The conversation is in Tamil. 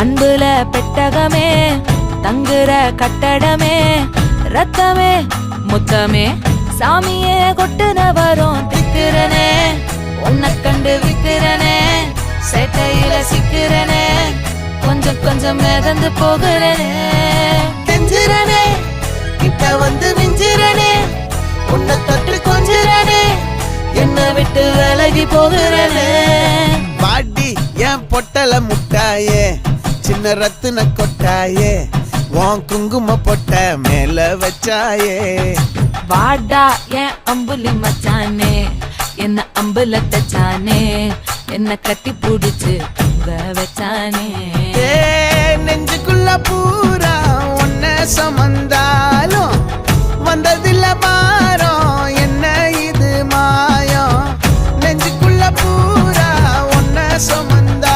அன்புல பெட்டகமே தங்குற கட்டடமே ரத்தமே முத்தமே சாமியே கொட்டுன வரும் திக்கிறனே உன்னை கண்டு விக்கிறனே சேட்டையில சிக்கிறனே கொஞ்சம் கொஞ்சம் மிதந்து போகிறனே கெஞ்சிரனே கிட்ட வந்து மிஞ்சிரனே உன்னை தொட்டு கொஞ்சிரனே என்ன விட்டு விலகி போகிறனே பாடி என் பொட்டல முட்டாயே சின்ன ரத்தின கொட்டாயே உன் குங்கும பொட்ட மேல வச்சாயே வாடா என் அம்புலி மச்சானே என்ன அம்புல தச்சானே என்ன கட்டி புடிச்சு வச்சானே நெஞ்சுக்குள்ள பூரா உன்ன சமந்தாலும் வந்ததில்ல பாரம் என்ன இது மாயம் நெஞ்சுக்குள்ள பூரா உன்ன சமந்தா